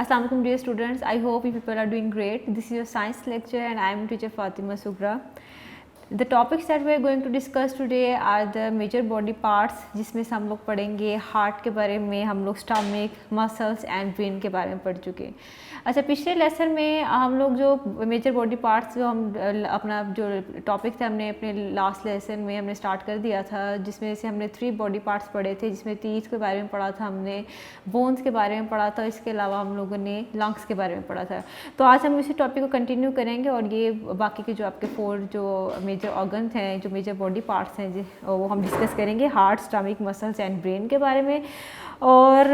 Assalamu alaikum dear students, I hope you people are doing great. This is your science lecture and I am teacher Fatima Sugra. The topics that we are going to discuss today are the major body parts, जिसमें से हम लोग पढ़ेंगे heart के बारे में, हम लोग स्टमक, मसल्स एंड ब्रेन के बारे में पढ़ चुके हैं। अच्छा, पिछले लेसन में हम लोग जो मेजर बॉडी पार्ट्स जो हम अपना जो टॉपिक थे हमने अपने लास्ट लेसन में हमने स्टार्ट कर दिया था, जिसमें से हमने 3 बॉडी पार्ट्स पढ़े थे, जिसमें टीथ के बारे में पढ़ा था, हमने बोन्स के बारे में पढ़ा था, इसके अलावा हम लोगों ने लंग्स के बारे में पढ़ा था। तो आज हम इसी टॉपिक को कंटिन्यू करेंगे और ये बाकी के जो आपके 4 जो मेजर ऑर्गन्स हैं, जो मेजर बॉडी पार्ट्स हैं, वो हम डिस्कस करेंगे heart, stomach, muscles and brain के बारे में। और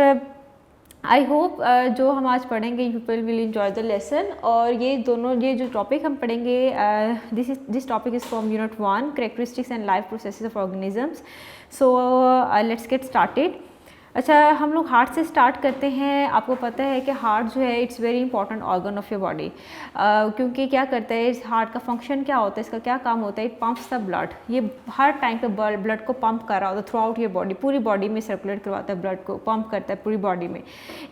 आई होप जो हम आज पढ़ेंगे you people will enjoy the lesson. और ये जो टॉपिक हम पढ़ेंगे this topic is from unit 1 characteristics and life processes of organisms. So let's get started. अच्छा, हम लोग हार्ट से स्टार्ट करते हैं। आपको पता है कि हार्ट जो है it's very important organ of your body, क्योंकि क्या करता है, इस हार्ट का फंक्शन क्या होता है, इसका क्या काम होता है, इट पंप्स द ब्लड। ये हर टाइम पे ब्लड को पंप कर रहा होता है थ्रू आउट योर बॉडी, पूरी बॉडी में सर्कुलेट करवाता है, ब्लड को पंप करता है पूरी बॉडी में,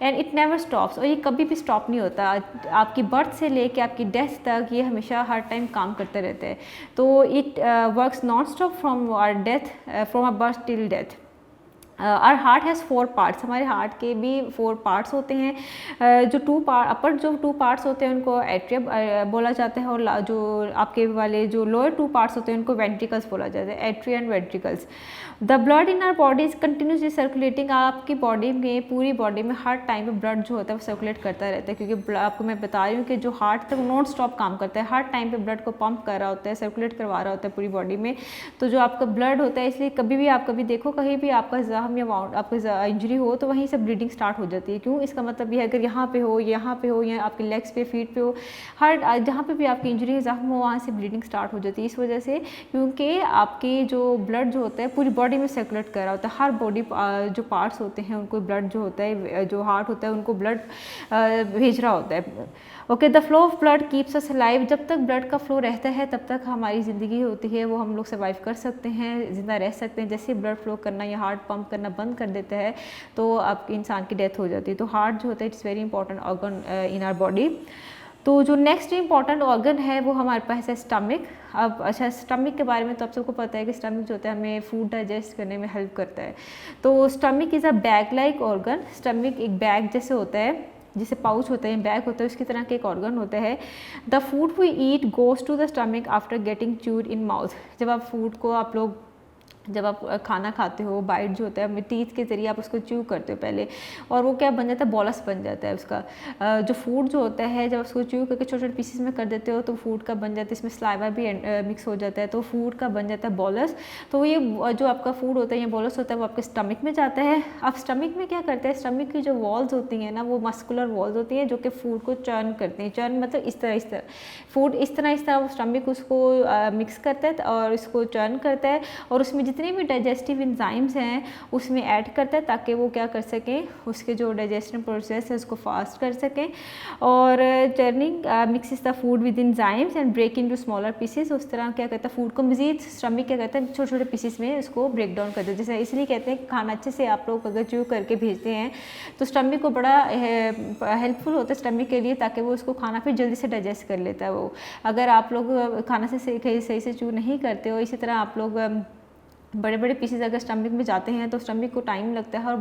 एंड इट नेवर स्टॉप्स। और ये कभी भी स्टॉप नहीं होता, आपकी बर्थ से लेके आपकी डेथ तक ये हमेशा हर टाइम काम करते रहते हैं। तो it works non stop from our death, from our birth till death. Our heart has 4 parts. हमारे हार्ट के भी 4 पार्ट्स होते हैं। जो 2 पार्ट्स होते हैं उनको एट्रिया बोला जाता है, और जो आपके वाले जो लोअर 2 पार्ट्स होते हैं उनको वेंट्रिकल्स बोला जाता है, atria and ventricles. The blood in our body is continuously circulating. आपकी बॉडी में, पूरी बॉडी में हर टाइम पे ब्लड जो होता है वो सर्कुलेट करता रहता है, क्योंकि आपको मैं बता रही हूँ कि जो हार्ट तक नॉन स्टॉप काम करता है, हर टाइम पे ब्लड को पंप कर रहा होता है, सर्कुलेट करवा रहा होता है पूरी बॉडी में। तो जो आपका ब्लड होता है, इसलिए कभी भी आप कभी देखो कहीं भी आपका जख्म या आपको इंजरी हो तो वहीं से ब्लीडिंग स्टार्ट हो जाती है। क्यों? इसका मतलब ये है अगर यहाँ पे हो या आपके लेग्स पे, फीट पे हो, हर जहाँ पे भी आपकी इंजरी जख्म हो वहाँ से ब्लीडिंग स्टार्ट हो जाती है। इस वजह से, क्योंकि आपकी जो ब्लड जो होता है पूरी बॉडी में सर्कुलेट कर रहा होता है, हर बॉडी जो पार्ट्स होते हैं उनको ब्लड जो होता है, जो हार्ट होता है उनको ब्लड भेज रहा होता है। Okay, the flow of blood keeps us alive. जब तक ब्लड का फ्लो रहता है तब तक हमारी ज़िंदगी होती है, वो हम लोग सर्वाइव कर सकते हैं, ज़िंदा रह सकते हैं। जैसे ब्लड फ्लो करना या हार्ट पंप करना बंद कर देता है तो आपके इंसान की डेथ हो जाती है। तो हार्ट जो होता है it's very important organ in our body. तो जो नेक्स्ट इंपॉर्टेंट ऑर्गन है वो हमारे पास है स्टमक। अब अच्छा, स्टमक के बारे में तो आप सबको पता है कि स्टमक जो होता है हमें फूड डाइजेस्ट करने में हेल्प करता है। तो stomach is a bag like organ. Stomach एक बैग जैसे होता है, जिसे पाउच होता है, बैग होता है, उसकी तरह का एक ऑर्गन होता है। The food we eat goes to the stomach after getting chewed in mouth. जब आप फूड को जब आप खाना खाते हो, बाइट जो होता है टीथ के ज़रिए आप उसको च्यू करते हो पहले, और वो क्या बन जाता है, बॉलस बन जाता है उसका। जो फूड जो होता है जब उसको च्यू करके छोटे छोटे पीसेस में कर देते हो तो फूड का बन जाता है, इसमें स्लाइवा भी मिक्स हो जाता है, तो फूड का बन जाता है बॉलस। तो ये जो आपका फूड होता है या बॉलस होता है वो आपके स्टमक में जाता है। अब स्टमक में क्या करते हैं, स्टमक की जो वॉल्स होती हैं ना, वो मस्कुलर वॉल्स होती हैं जो कि फूड को चर्न करते हैं। चर्न मतलब इस तरह फूड इस तरह वो स्टमक उसको मिक्स करता है और इसको चर्न करता है, और उसमें जितने भी डाइजेस्टिव एंजाइम्स हैं उसमें ऐड करता है ताकि वो क्या कर सकें, उसके जो डाइजेशन प्रोसेस है उसको फास्ट कर सकें। और churning mixes the food with enzymes and break into smaller pieces. उस तरह क्या करता है, फूड को मजीद स्टमक क्या करता है, छोटे छोटे पीसेस में उसको ब्रेक डाउन करता है। जैसे इसलिए कहते हैं खाना अच्छे से आप लोग अगर च्यू करके भेजते हैं तो स्टमक को बड़ा हेल्पफुल होता है स्टमक के लिए, ताकि वो उसको खाना फिर जल्दी से डाइजेस्ट कर लेता है। वो अगर आप लोग खाना से सही से च्यू नहीं करते हो, इसी तरह आप लोग बड़े बड़े पीसेस अगर स्टमक में जाते हैं तो स्टमक को टाइम लगता है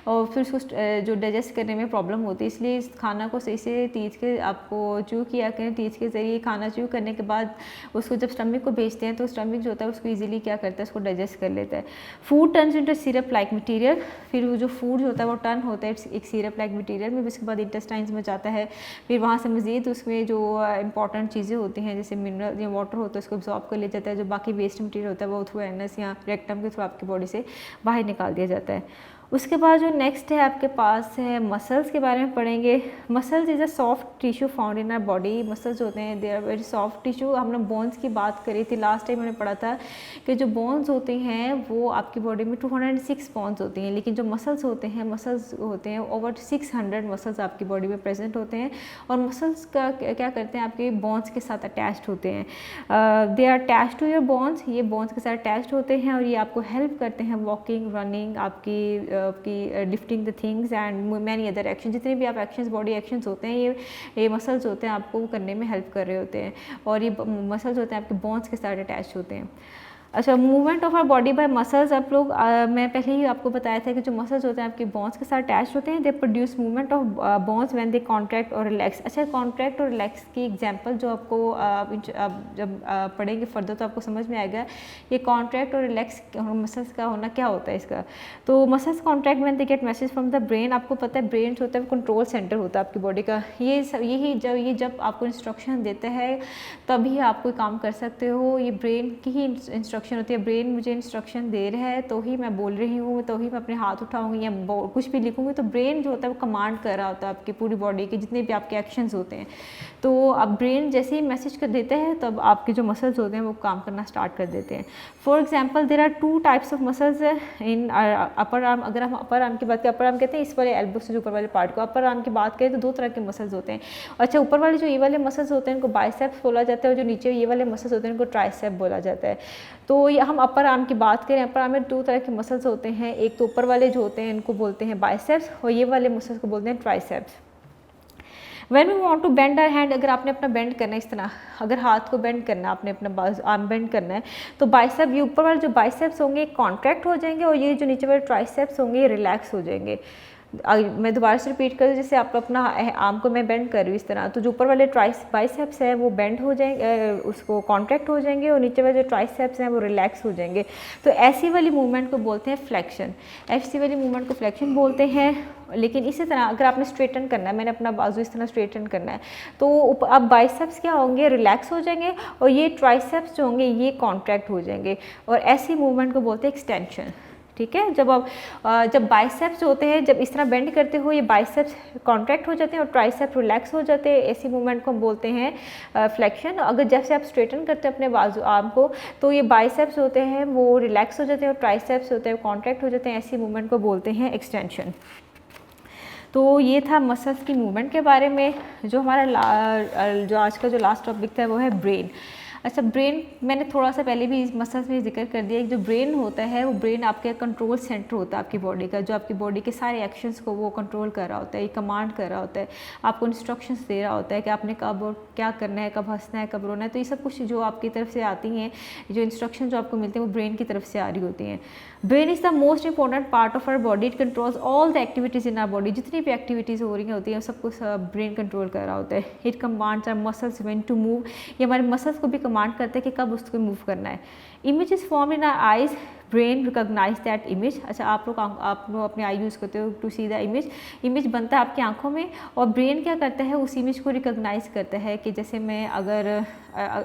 और फिर उसको जो डाइजेस्ट करने में प्रॉब्लम होती है। इसलिए इस खाना को सही से टीथ के आपको च्यू किया करें, टीथ के ज़रिए खाना च्यू करने के बाद उसको जब स्टमक को भेजते हैं तो स्टमक जो होता है उसको ईजिली क्या करता है, उसको डाइजेस्ट कर लेता है। Food turns into syrup like material. फिर वो जो फूड जो होता है वो टर्न होता है एक सिरप लाइक मटीरियल में, उसके बाद इंटेस्टाइन्स में जाता है। फिर वहाँ से मज़ीद उसमें जो इंपॉर्टेंट चीज़ें होती हैं जैसे मिनरल या वाटर होता है उसको एब्जॉर्ब कर ले जाता है। जो बाकी वेस्ट मटीरियल होता है वो थ्रू एनस या रेक्टम के थ्रू आपकी बॉडी से बाहर निकाल दिया जाता है। उसके बाद जो नेक्स्ट है आपके पास है मसल्स के बारे में पढ़ेंगे। Muscles is a soft tissue found in our body. Muscles होते हैं they are very soft tissue. हमने बोन्स की बात करी थी लास्ट टाइम, मैंने पढ़ा था कि जो बोन्स होते हैं वो आपकी बॉडी में 206 बोन्स होती हैं, लेकिन जो मसल्स होते हैं ओवर 600 मसल्स आपकी बॉडी में प्रेजेंट होते हैं। और मसल्स का क्या करते हैं, आपके बोन्स के साथ अटैच्ड होते हैं। They are attached to your bones. ये बोन्स के साथ अटैच्ड होते हैं और ये आपको हेल्प करते हैं वॉकिंग, रनिंग, आपकी आपकी lifting the things and many other action, जितने भी आप एक्शंस बॉडी एक्शंस होते हैं ये मसल्स होते हैं आपको करने में हेल्प कर रहे होते हैं, और ये मसल्स होते हैं आपके बोन्स के साथ अटैच होते हैं। अच्छा, movement of our body by muscles, आप लोग मैं पहले ही आपको बताया था कि जो मसल्स होते हैं आपके बोन्स के साथ अटैच होते हैं, they produce movement of bones when they contract और रिलैक्स। अच्छा, कॉन्ट्रैक्ट और रिलैक्स की एग्जांपल जो आपको जब पढ़ेंगे फर्दर तो आपको समझ में आएगा ये कॉन्ट्रैक्ट और रिलैक्स मसल्स का होना क्या होता है इसका। तो muscles contract when they get message from the brain, आपको पता है ब्रेन जो होता है कंट्रोल सेंटर होता है आपकी बॉडी का, यही जब आपको इंस्ट्रक्शन देता है तभी आप कोई काम कर सकते हो, ये ब्रेन की ही इंस्ट्रक्शन होती है। ब्रेन मुझे इंस्ट्रक्शन दे रहा है तो ही मैं बोल रही हूँ, तो ही मैं अपने हाथ उठाऊंगी या कुछ भी लिखूंगी, तो ब्रेन जो होता है वो कमांड कर रहा होता है आपकी पूरी बॉडी के जितने भी आपके एक्शंस होते हैं। तो अब ब्रेन जैसे ही मैसेज कर देते हैं तब आपके जो मसल्स होते हैं वो काम करना स्टार्ट कर देते हैं। For example there are 2 types of muscles in upper arm. अगर हम अपर आर्म की बात करें, अपर आर्म कहते हैं इस वाले एल्बो से जो ऊपर वाले पार्ट को, अपर आर्म की बात करें तो 2 तरह के मसल्स होते हैं। अच्छा, ऊपर वाले जो ये वाले मसल्स होते हैं इनको बाइसेप्स बोला जाता है, और जो नीचे ये वाले मसल्स होते हैं इनको ट्राइसेप बोला जाता है। तो ये हम अपर आर्म की बात करें, अपर आर्म में 2 तरह के मसल्स होते हैं, एक तो ऊपर वाले जो होते हैं इनको बोलते हैं बाइसेप्स, और ये वाले मसल्स को बोलते हैं triceps. When we want to bend our hand, अगर आपने अपना बेंड करना है इस तरह, अगर हाथ को बेंड करना है, आपने अपना आर्म बेंड करना है, तो बाइसेप, ये ऊपर वाले जो बाइसेप्स होंगे कॉन्ट्रैक्ट हो जाएंगे, और ये जो नीचे वाले ट्राइसेप्स होंगे ये रिलैक्स हो जाएंगे। मैं दोबारा से रिपीट कर दूँ, जैसे आप अपना आर्म को मैं बेंड कर रही हूँ इस तरह, तो जो ऊपर वाले बाइसेप्स है वो बेंड हो जाएंगे, उसको कॉन्ट्रैक्ट हो जाएंगे, और नीचे वाले जो ट्राइसेप्स हैं वो रिलैक्स हो जाएंगे। तो ऐसी वाली मूवमेंट को बोलते हैं फ्लेक्शन, ऐसी वाली मूवमेंट को फ्लेक्शन बोलते हैं। लेकिन इसी तरह अगर आपने स्ट्रेटन करना है, मैंने अपना बाजू इस तरह स्ट्रेटन करना है, तो अब बाइसेप्स क्या होंगे, रिलैक्स हो जाएंगे, और ये ट्राइसेप्स जो होंगे ये कॉन्ट्रैक्ट हो जाएंगे, और ऐसी मूवमेंट को बोलते हैं एक्सटेंशन। ठीक है, जब बाइसेप्स होते हैं, जब इस तरह बेंड करते हो ये बाइसेप्स कॉन्ट्रैक्ट हो जाते हैं और ट्राइसेप्स रिलैक्स हो जाते हैं, ऐसी मूवमेंट को हम बोलते हैं फ्लेक्शन। अगर जैसे आप स्ट्रेटन करते हैं अपने बाजू आर्म को, तो ये बाइसेप्स होते हैं वो रिलैक्स हो जाते हैं और ट्राइसेप्स होते हैं कॉन्ट्रैक्ट हो जाते हैं, ऐसी मूवमेंट को बोलते हैं एक्सटेंशन। तो ये था मसल्स की मूवमेंट के बारे में। जो हमारा जो आज का जो लास्ट टॉपिक था वो है ब्रेन। अच्छा, ब्रेन मैंने थोड़ा सा पहले भी इस मसल्स में जिक्र कर दिया कि जो ब्रेन होता है वो ब्रेन आपके कंट्रोल सेंटर होता है आपकी बॉडी का, जो आपकी बॉडी के सारे एक्शंस को वो कंट्रोल कर रहा होता है, ये कमांड कर रहा होता है, आपको इंस्ट्रक्शंस दे रहा होता है कि आपने कब और क्या करना है, कब हंसना है, कब रोना है। तो ये सब कुछ जो आपकी तरफ से आती हैं, जो इंस्ट्रक्शन जो आपको मिलते हैं वो ब्रेन की तरफ से आ रही होती हैं। Brain is the most important part of our body, it controls all the activities in our body. जितनी भी एक्टिविटीज़ हो रही होती हैं सब कुछ ब्रेन कंट्रोल कर रहा होता है। It commands our muscles when to move, ये हमारे मसल्स को भी कमांड करता है कि कब उसको मूव करना है। Image is form in our eyes, brain recognise that image. अच्छा, आप लोग अपने आई यूज़ करते हो to see the image, image बनता है आपकी आंखों में, और ब्रेन क्या करता है उस इमेज को रिकॉग्नाइज करता है कि जैसे मैं अगर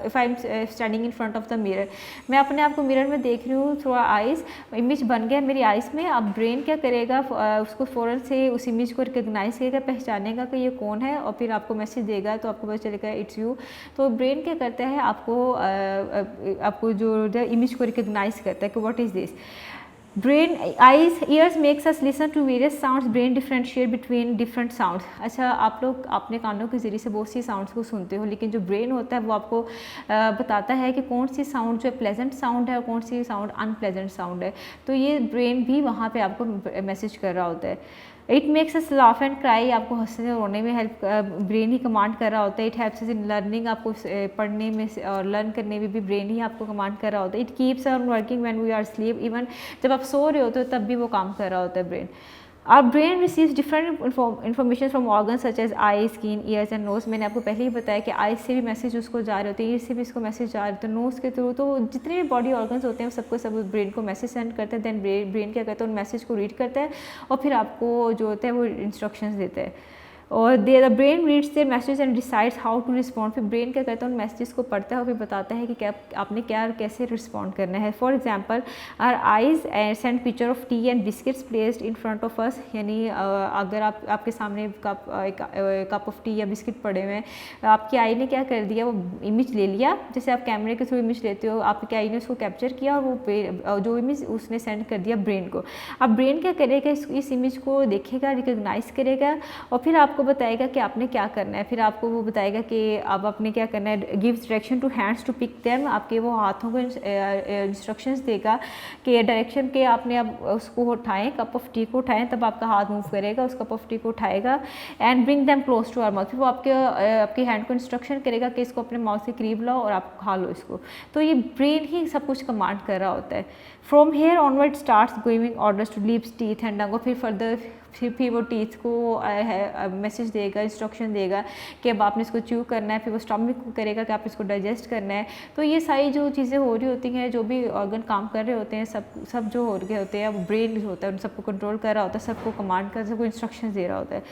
if I am standing in front of the mirror, मैं अपने आप को मिरर में देख रही हूँ थ्रू आइज़, इमेज बन गया मेरी आइज़ में। अब ब्रेन क्या करेगा, उसको फ़ौरन से उस इमेज को रिकॉग्नाइज करेगा, पहचानेगा कि ये कौन है, और फिर आपको मैसेज देगा, तो आपको पता चलेगा इट्स यू। तो ब्रेन क्या करता है, आपको जो इमेज को रिकॉग्नाइज करता है कि what is this. Brain eyes ears makes us listen to various sounds, brain differentiate between different sounds. अच्छा, आप लोग अपने कानों के ज़रिए से बहुत सी साउंड्स को सुनते हो, लेकिन जो ब्रेन होता है वो आपको बताता है कि कौन सी साउंड जो प्लेजेंट साउंड है और कौन सी साउंड अनप्लेजेंट साउंड है। तो ये ब्रेन भी वहाँ पे आपको मैसेज कर रहा होता है। It makes us laugh and cry, आपको हंसने और रोने में हेल्प ब्रेन ही कमांड कर रहा होता है। It helps us in learning, आपको पढ़ने में और लर्न करने में भी ब्रेन ही आपको कमांड कर रहा होता है। It keeps on working when we are sleep, even जब आप सो रहे होते हो तब भी वो काम कर रहा होता है brain. Our brain receives different information from organs such as eyes, skin, ears and nose। मैंने आपको पहले ही बताया कि आइज से भी मैसेज उसको जा रहे होते हैं, ईयर से भी इसको मैसेज जा रहे होते हैं, नोज़ के थ्रू। तो जितने भी बॉडी ऑर्गन्स होते हैं सबको सब ब्रेन को मैसेज सेंड करते हैं। देन ब्रेन क्या करता है, उन मैसेज को रीड करता है और फिर आपको जो होता है वो इंस्ट्रक्शंस देता है। और the brain reads their message and decides how to respond. फिर ब्रेन क्या करता है, उन मैसेज को पढ़ता है और फिर बताता है कि क्या आपने क्या कैसे रिस्पॉन्ड करना है। For example, our eyes send picture of tea and biscuits placed in front of us, यानी अगर आपके सामने कप ऑफ टी या बिस्किट पड़े हुए हैं, आपकी आई ने क्या कर दिया, वो इमेज ले लिया, जैसे आप कैमरे के थ्रू इमेज लेते हो, आपकी आई ने उसको कैप्चर किया और वो जो इमेज उसने सेंड कर दिया ब्रेन को। अब ब्रेन क्या करेगा, इस इमेज को देखेगा, रिकॉग्नाइज करेगा और फिर आपको आपको बताएगा कि आपने क्या करना है, फिर आपको वो बताएगा कि अब आपने क्या करना है, gives direction to hands to pick them, आपके वो हाथों को इंस्ट्रक्शंस देगा कि डायरेक्शन के आपने अब उसको उठाएं, कप ऑफ टी को उठाएं, तब आपका हाथ मूव करेगा, उस कप ऑफ टी को उठाएगा and bring them close to our mouth, फिर वो आपके हैंड को इंस्ट्रक्शन करेगा कि इसको अपने माउथ से करीब लाओ और आप खा लो इसको। तो ये ब्रेन ही सब कुछ कमांड कर रहा होता है। From here onward starts giving orders to lips, teeth and tongue, फिर फर्दर फिर वो टीथ को मैसेज देगा, इंस्ट्रक्शन देगा कि अब आपने इसको च्यू करना है, फिर वो स्टमक को करेगा कि आप इसको डाइजेस्ट करना है। तो ये सारी जो चीज़ें हो रही होती हैं, जो भी ऑर्गन काम कर रहे होते हैं, सब जो हो रहे होते हैं, वो ब्रेन जो होता है उन सबको कंट्रोल कर रहा होता है, सबको कमांड कर, सबको इंस्ट्रक्शन दे रहा होता है।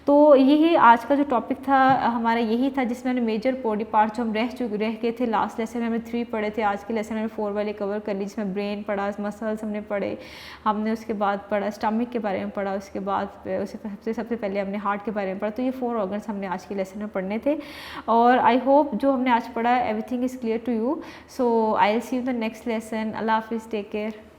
तो यही आज का जो टॉपिक था हमारा, यही था जिसमें हमने मेजर बॉडी पार्ट जो हम रह गए थे लास्ट लेसन में, हमें 3 पढ़े थे, आज के लेसन में 4 वाले कवर कर ली, जिसमें ब्रेन पढ़ा, मसल्स हमने पढ़े, हमने उसके बाद पढ़ा स्टमक के बारे में पढ़ा, उसके बाद सबसे पहले हमने हार्ट के बारे में पढ़ा। तो ये 4 ऑर्गन्स हमने आज के लेसन में पढ़ने थे और आई होप जो हमने आज पढ़ा everything is clear to you. So I will see you the next lesson. अल्लाह हाफिज़, टेक केयर।